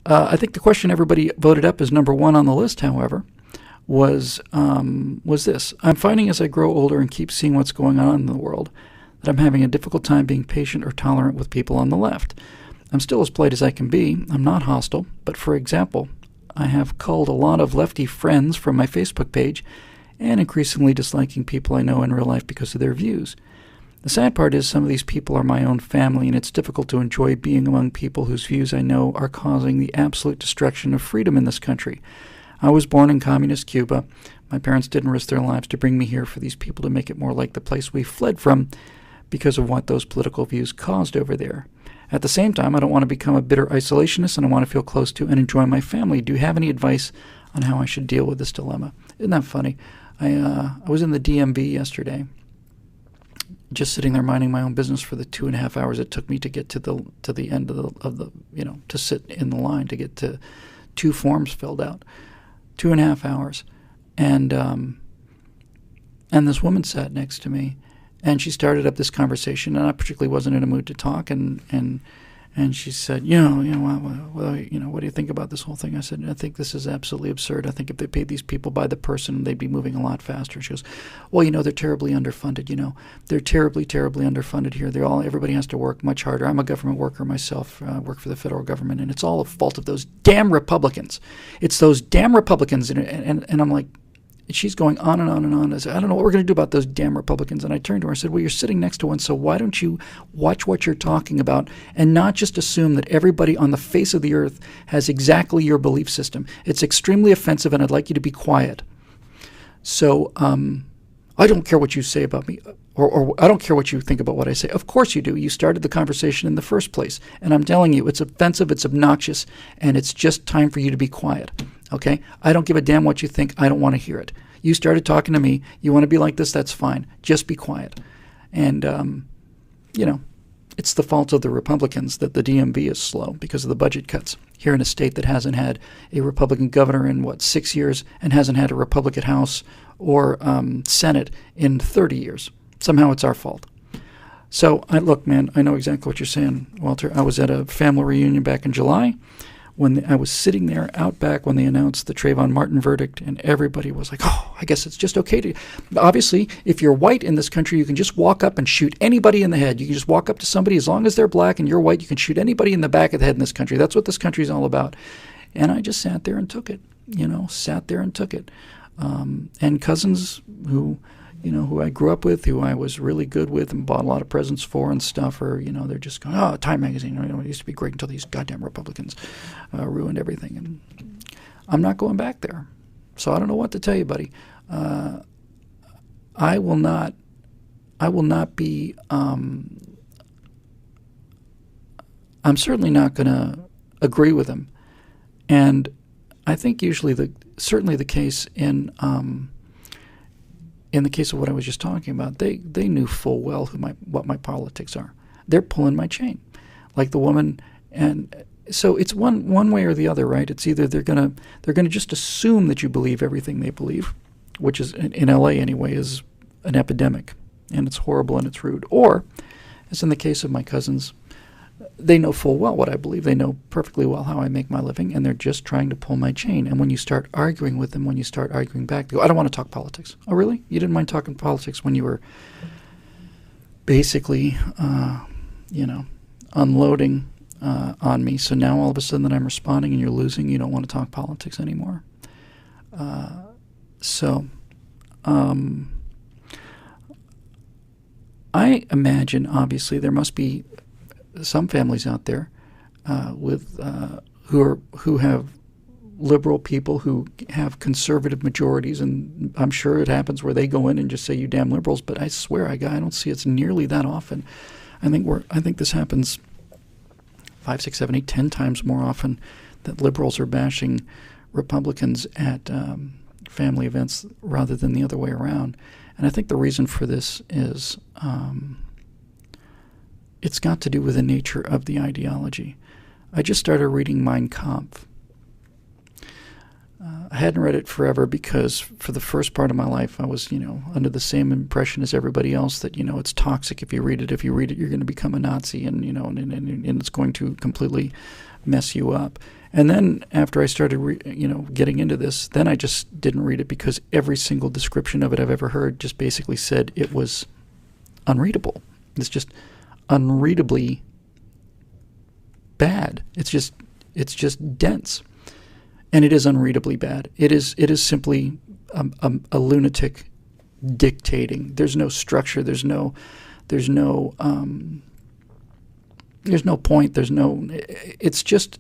I think the question everybody voted up as number one on the list, however, was this. I'm finding as I grow older and keep seeing what's going on in the world that I'm having a difficult time being patient or tolerant with people on the left. I'm still as polite as I can be. I'm not hostile, but for example, I have culled a lot of lefty friends from my Facebook page and increasingly disliking people I know in real life because of their views. The sad part is some of these people are my own family, and it's difficult to enjoy being among people whose views I know are causing the absolute destruction of freedom in this country. I was born in communist Cuba. My parents didn't risk their lives to bring me here for these people to make it more like the place we fled from because of what those political views caused over there. At the same time, I don't want to become a bitter isolationist, and I want to feel close to and enjoy my family. Do you have any advice on how I should deal with this dilemma? Isn't that funny? I was in the DMV yesterday, just sitting there minding my own business for the 2.5 hours it took me to get to the end of the to sit in the line to get to 2 forms filled out. 2.5 hours, and this woman sat next to me, and she started up this conversation, and I particularly wasn't in a mood to talk, and she said, what do you think about this whole thing? I said, I think this is absolutely absurd. I think if they paid these people by the person, they'd be moving a lot faster. She goes, well, they're terribly underfunded. They're terribly, terribly underfunded here. Everybody has to work much harder. I'm a government worker myself, work for the federal government, and it's all a fault of those damn Republicans. It's those damn Republicans, and I'm like, she's going on and on and on. I said, I don't know what we're going to do about those damn Republicans. And I turned to her and said, well, you're sitting next to one, so why don't you watch what you're talking about and not just assume that everybody on the face of the earth has exactly your belief system. It's extremely offensive, and I'd like you to be quiet. So I don't care what you say about me, or I don't care what you think about what I say. Of course you do. You started the conversation in the first place. And I'm telling you, it's offensive, it's obnoxious, and it's just time for you to be quiet. Okay? I don't give a damn what you think. I don't want to hear it. You started talking to me. You want to be like this? That's fine. Just be quiet. And, it's the fault of the Republicans that the DMV is slow because of the budget cuts. Here in a state that hasn't had a Republican governor in, 6 years, and hasn't had a Republican House or Senate in 30 years. Somehow it's our fault. So, look, man, I know exactly what you're saying, Walter. I was at a family reunion back in July when I was sitting there out back when they announced the Trayvon Martin verdict, and everybody was like, oh, I guess it's just okay to... Obviously, if you're white in this country, you can just walk up and shoot anybody in the head. You can just walk up to somebody, as long as they're black and you're white, you can shoot anybody in the back of the head in this country. That's what this country is all about. And I just sat there and took it, and cousins who I grew up with, who I was really good with and bought a lot of presents for and stuff, or, they're just going, oh, Time Magazine, it used to be great until these goddamn Republicans ruined everything. And I'm not going back there. So I don't know what to tell you, buddy. I will not be, I'm certainly not going to agree with him. And I think certainly the case in the case of what I was just talking about, they knew full well what my politics are. They're pulling my chain, like the woman, and so it's one way or the other, right? It's either they're gonna just assume that you believe everything they believe, which is in LA anyway is an epidemic, and it's horrible and it's rude. Or, as in the case of my cousins, they know full well what I believe. They know perfectly well how I make my living, and they're just trying to pull my chain. And when you start arguing with them, when you start arguing back, they go, I don't want to talk politics. Oh, really? You didn't mind talking politics when you were basically, unloading on me. So now all of a sudden that I'm responding and you're losing, you don't want to talk politics anymore. I imagine, obviously, there must be some families out there who have liberal people who have conservative majorities, and I'm sure it happens where they go in and just say, you damn liberals, but I swear I don't see it's nearly that often. I think this happens 5, 6, 7, 8, 10 times more often that liberals are bashing Republicans at family events rather than the other way around. And I think the reason for this is it's got to do with the nature of the ideology. I just started reading Mein Kampf. I hadn't read it forever because for the first part of my life I was, under the same impression as everybody else that, it's toxic if you read it. If you read it, you're going to become a Nazi, and it's going to completely mess you up. And then after I started, getting into this, then I just didn't read it because every single description of it I've ever heard just basically said it was unreadable. It's just unreadably bad. It's just dense. And it is unreadably bad. It is simply a lunatic dictating. There's no structure. There's no point. It's just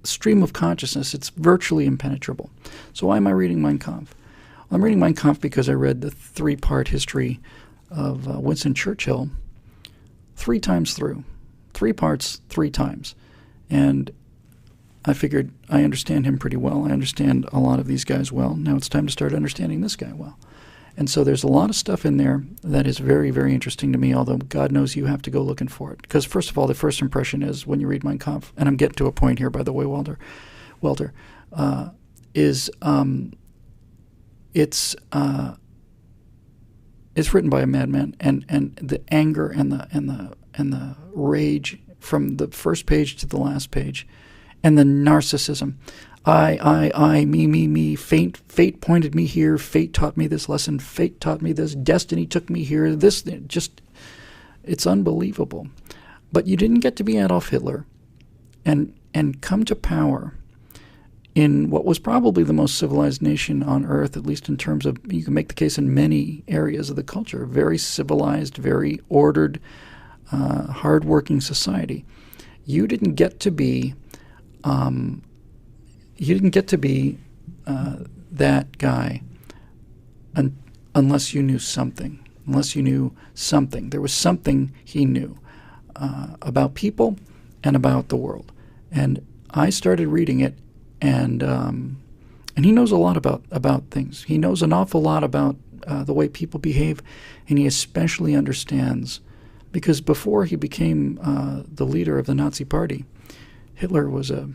stream of consciousness. It's virtually impenetrable. So why am I reading Mein Kampf? Well, I'm reading Mein Kampf because I read the 3-part history of Winston Churchill 3 times through. 3 parts, 3 times. And I figured I understand him pretty well. I understand a lot of these guys well. Now it's time to start understanding this guy well. And so there's a lot of stuff in there that is very, very interesting to me, although God knows you have to go looking for it. Because first of all, the first impression is when you read Mein Kampf, and I'm getting to a point here, by the way, Welder, it's written by a madman, and the anger and the rage from the first page to the last page, and the narcissism. I, me, fate pointed me here, fate taught me this lesson, fate taught me this, destiny took me here, it's unbelievable. But you didn't get to be Adolf Hitler and come to power in what was probably the most civilized nation on earth, at least in terms of, you can make the case in many areas of the culture, very civilized, very ordered, hard-working society. You didn't get to be that guy unless you knew something. Unless you knew something. There was something he knew about people and about the world. And I started reading it, and he knows a lot about things. He knows an awful lot about the way people behave, and he especially understands, because before he became the leader of the Nazi Party, Hitler was a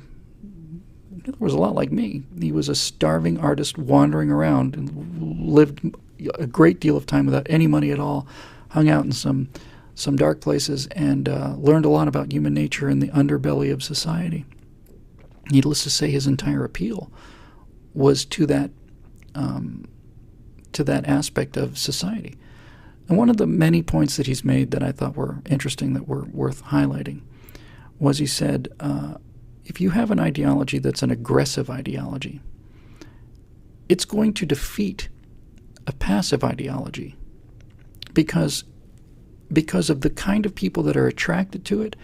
lot like me. He was a starving artist wandering around and lived a great deal of time without any money at all, hung out in some dark places, and learned a lot about human nature and the underbelly of society. Needless to say, his entire appeal was to that aspect of society. And one of the many points that he's made that I thought were interesting, that were worth highlighting, was he said, if you have an ideology that's an aggressive ideology, it's going to defeat a passive ideology because of the kind of people that are attracted to it,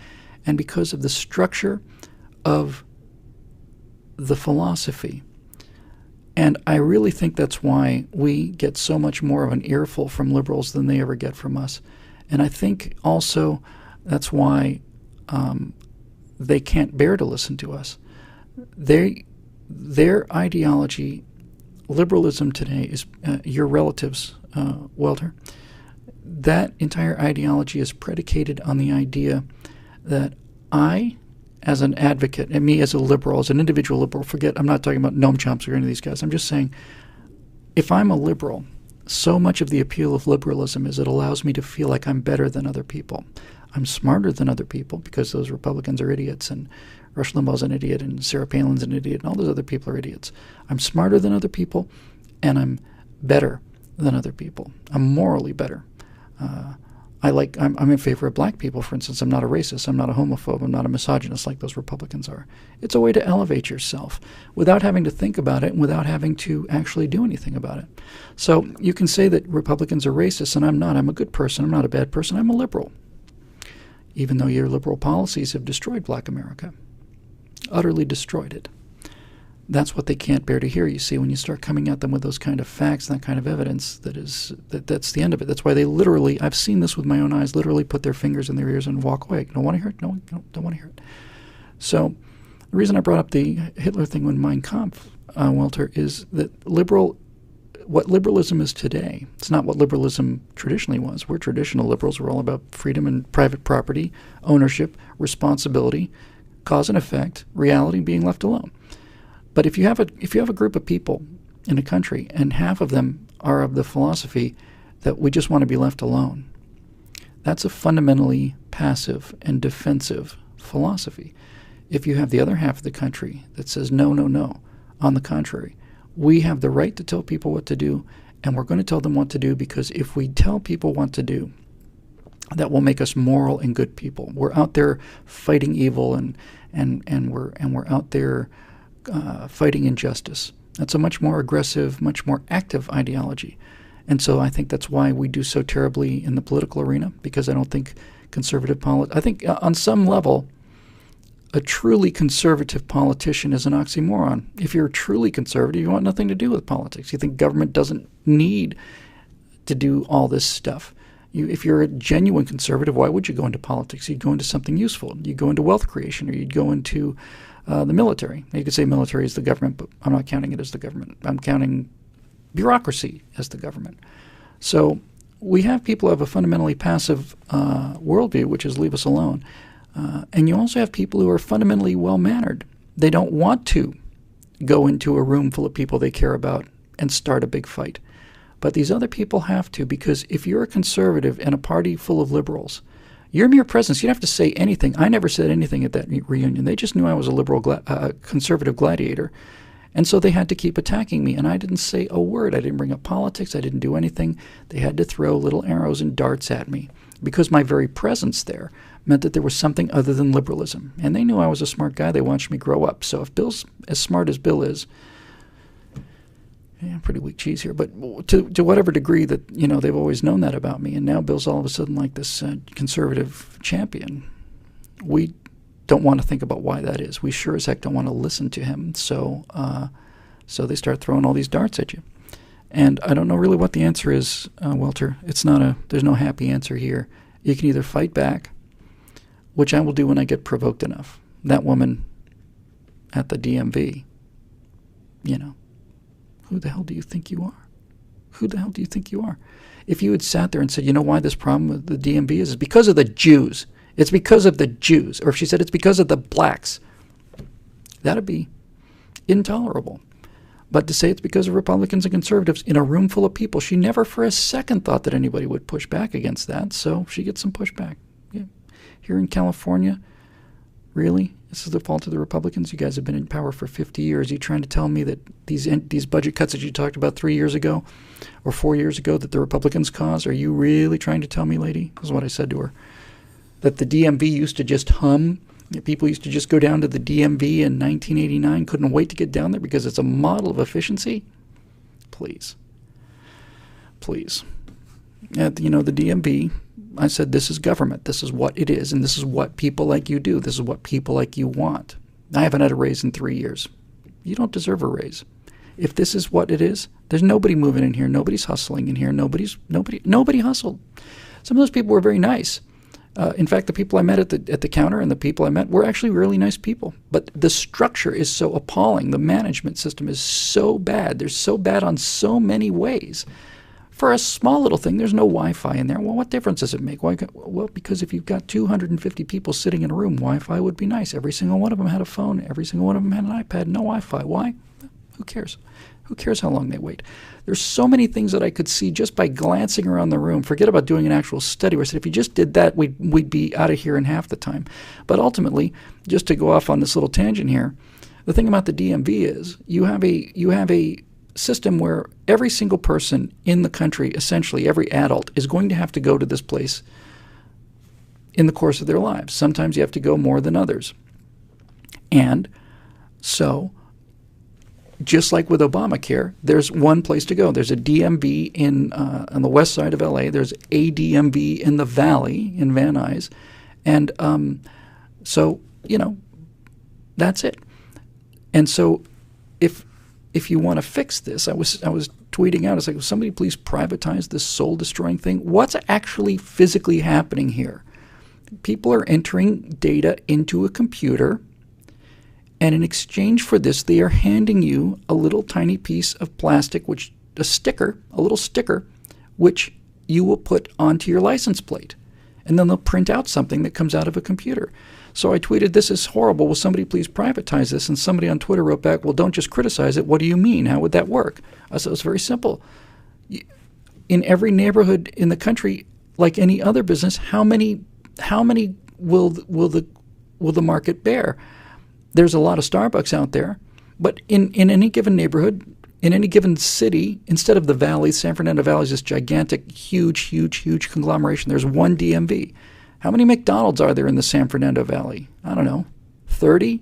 and because of the structure of the philosophy. And I really think that's why we get so much more of an earful from liberals than they ever get from us. And I think also that's why they can't bear to listen to us. Their ideology, liberalism today, is your relatives, Welter. That entire ideology is predicated on the idea that I, as an advocate, and me as a liberal, as an individual liberal, I'm not talking about Noam Chomsky or any of these guys. I'm just saying, if I'm a liberal, so much of the appeal of liberalism is it allows me to feel like I'm better than other people. I'm smarter than other people because those Republicans are idiots, and Rush Limbaugh's an idiot, and Sarah Palin's an idiot, and all those other people are idiots. I'm smarter than other people, and I'm better than other people. I'm morally better. I'm in favor of black people, for instance. I'm not a racist. I'm not a homophobe. I'm not a misogynist like those Republicans are. It's a way to elevate yourself without having to think about it and without having to actually do anything about it. So you can say that Republicans are racist, and I'm not. I'm a good person. I'm not a bad person. I'm a liberal. Even though your liberal policies have destroyed black America, utterly destroyed it. That's what they can't bear to hear. You see, when you start coming at them with those kind of facts, that kind of evidence, that's the end of it. That's why they literally, I've seen this with my own eyes, literally put their fingers in their ears and walk away. Don't want to hear it? No, don't want to hear it. So the reason I brought up the Hitler thing with Mein Kampf, Welter, is that what liberalism is today, it's not what liberalism traditionally was. We're traditional liberals. We're all about freedom and private property, ownership, responsibility, cause and effect, reality, being left alone. But if you have a group of people in a country and half of them are of the philosophy that we just want to be left alone, that's a fundamentally passive and defensive philosophy. If you have the other half of the country that says no, no, no, on the contrary, we have the right to tell people what to do, and we're going to tell them what to do, because if we tell people what to do, that will make us moral and good people. We're out there fighting evil, and we're out there fighting injustice. That's a much more aggressive, much more active ideology. And so I think that's why we do so terribly in the political arena, because I don't think I think on some level, a truly conservative politician is an oxymoron. If you're truly conservative, you want nothing to do with politics. You think government doesn't need to do all this stuff. If you're a genuine conservative, why would you go into politics? You'd go into something useful. You'd go into wealth creation, or you'd go into the military. You could say military is the government, but I'm not counting it as the government. I'm counting bureaucracy as the government. So we have people who have a fundamentally passive worldview, which is leave us alone. And you also have people who are fundamentally well-mannered. They don't want to go into a room full of people they care about and start a big fight. But these other people have to, because if you're a conservative in a party full of liberals, your mere presence, you don't have to say anything. I never said anything at that reunion. They just knew I was a liberal, conservative gladiator. And so they had to keep attacking me, and I didn't say a word. I didn't bring up politics. I didn't do anything. They had to throw little arrows and darts at me, because my very presence there meant that there was something other than liberalism. And they knew I was a smart guy. They watched me grow up. So if Bill's as smart as Bill is, pretty weak cheese here, but to whatever degree that, they've always known that about me, and now Bill's all of a sudden like this conservative champion, we don't want to think about why that is. We sure as heck don't want to listen to him. So they start throwing all these darts at you. And I don't know really what the answer is, Walter. There's no happy answer here. You can either fight back, which I will do when I get provoked enough. That woman at the DMV, who the hell do you think you are? Who the hell do you think you are? If you had sat there and said, why this problem with the DMV is because of the Jews. It's because of the Jews. Or if she said it's because of the blacks, that'd be intolerable. But to say it's because of Republicans and conservatives in a room full of people, she never for a second thought that anybody would push back against that, so she gets some pushback. Yeah. Here in California, really? This is the fault of the Republicans? You guys have been in power for 50 years. Are you trying to tell me that these budget cuts that you talked about 3 years ago or 4 years ago that the Republicans caused? Are you really trying to tell me, lady? This is what I said to her. That the DMV used to just hum. People used to just go down to the DMV in 1989, couldn't wait to get down there because it's a model of efficiency. Please. Please. At the DMV, I said, this is government. This is what it is, and this is what people like you do. This is what people like you want. I haven't had a raise in 3 years. You don't deserve a raise. If this is what it is, there's nobody moving in here. Nobody's hustling in here. Nobody hustled. Some of those people were very nice. In fact, the people I met at the counter and the people I met were actually really nice people. But the structure is so appalling. The management system is so bad. They're so bad on so many ways. For a small little thing, there's no Wi-Fi in there. Well, what difference does it make? Well, because if you've got 250 people sitting in a room, Wi-Fi would be nice. Every single one of them had a phone. Every single one of them had an iPad. No Wi-Fi. Why? Who cares? Who cares how long they wait? There's so many things that I could see just by glancing around the room. Forget about doing an actual study where I said if you just did that, we'd be out of here in half the time. But ultimately, just to go off on this little tangent here, the thing about the DMV is you have a system where every single person in the country, essentially every adult, is going to have to go to this place in the course of their lives. Sometimes you have to go more than others. And so, just like with Obamacare, there's one place to go. There's a DMV on the west side of LA. There's a DMV in the Valley in Van Nuys. And so, that's it. And so if you want to fix this, I was tweeting out, I was like, will somebody please privatize this soul-destroying thing? What's actually physically happening here? People are entering data into a computer, and in exchange for this, they are handing you a little tiny piece of plastic, a little sticker, which you will put onto your license plate. And then they'll print out something that comes out of a computer. So I tweeted, "This is horrible. Will somebody please privatize this?" And somebody on Twitter wrote back, "Well, don't just criticize it. What do you mean? How would that work?" I said, "It's very simple. In every neighborhood in the country, like any other business, how many will the market bear? There's a lot of Starbucks out there, but in any given neighborhood, in any given city, instead of the valley, San Fernando Valley is this gigantic, huge conglomeration. There's one DMV. How many McDonald's are there in the San Fernando Valley? I don't know, 30?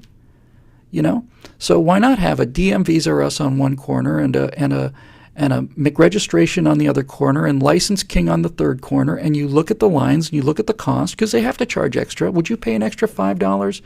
You know? So why not have a DMV's R Us on one corner and a McRegistration on the other corner and License King on the third corner, and you look at the lines and you look at the cost, because they have to charge extra. Would you pay an extra $5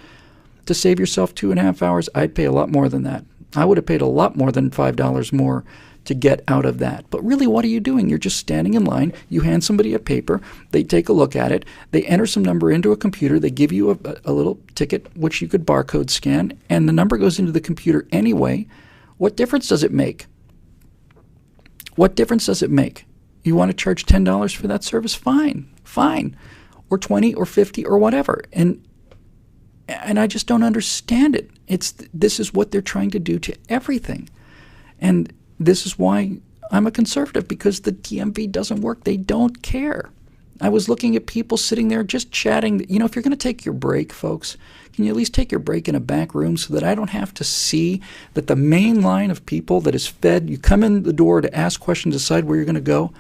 to save yourself 2.5 hours? I'd pay a lot more than that. I would have paid a lot more than $5 more to get out of that. But really, what are you doing? You're just standing in line. You hand somebody a paper. They take a look at it. They enter some number into a computer. They give you a little ticket, which you could barcode scan, and the number goes into the computer anyway. What difference does it make? What difference does it make? You want to charge $10 for that service? Fine. Or 20 or 50 or whatever. And I just don't understand it. This is what they're trying to do to everything. And this is why I'm a conservative, because the DMV doesn't work. They don't care. I was looking at people sitting there just chatting. You know, if you're going to take your break, folks, can you at least take your break in a back room so that I don't have to see that the main line of people that is fed, you come in the door to ask questions, decide where you're going to go.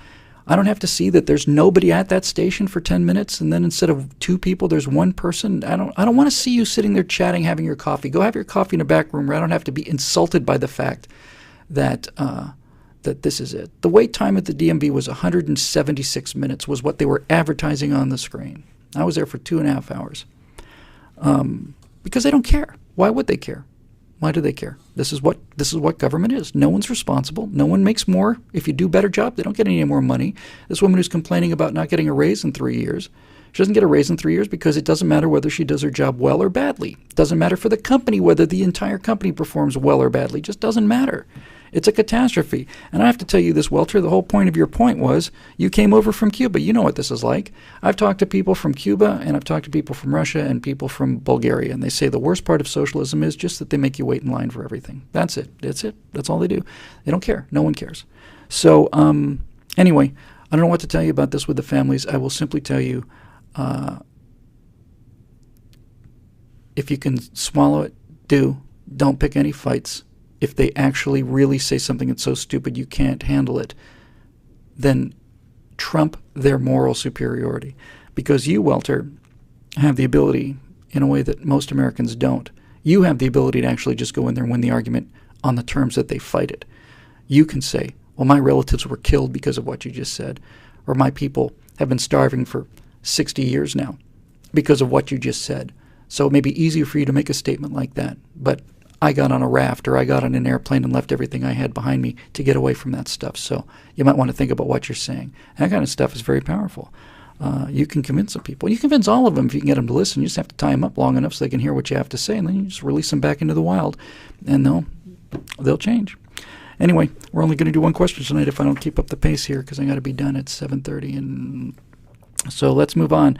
I don't have to see that there's nobody at that station for 10 minutes, and then instead of 2 people, there's 1 person. I don't want to see you sitting there chatting, having your coffee. Go have your coffee in a back room where I don't have to be insulted by the fact that that this is it. The wait time at the DMV was 176 minutes, was what they were advertising on the screen. I was there for 2.5 hours. Because they don't care. Why would they care? Why do they care? This is what government is. No one's responsible. No one makes more. If you do a better job, they don't get any more money. This woman who's complaining about not getting a raise in 3 years, she doesn't get a raise in 3 years because it doesn't matter whether she does her job well or badly. It doesn't matter for the company whether the entire company performs well or badly. It just doesn't matter. It's a catastrophe. And I have to tell you this, Welter, the whole point of your point was you came over from Cuba. You know what this is like. I've talked to people from Cuba, and I've talked to people from Russia and people from Bulgaria, and they say the worst part of socialism is just that they make you wait in line for everything. That's it. That's it. That's all they do. They don't care. No one cares. So anyway, I don't know what to tell you about this with the families. I will simply tell you, if you can swallow it, do. Don't pick any fights. If they actually really say something that's so stupid you can't handle it, then trump their moral superiority. Because you, Welter, have the ability, in a way that most Americans don't, you have the ability to actually just go in there and win the argument on the terms that they fight it. You can say, well, my relatives were killed because of what you just said, or my people have been starving for 60 years now because of what you just said. So it may be easier for you to make a statement like that, but I got on a raft or I got on an airplane and left everything I had behind me to get away from that stuff. So you might want to think about what you're saying. That kind of stuff is very powerful. You can convince some people. You can convince all of them if you can get them to listen. You just have to tie them up long enough so they can hear what you have to say, and then you just release them back into the wild, and they'll change. Anyway, we're only going to do one question tonight if I don't keep up the pace here, because I got to be done at 7:30, and so let's move on.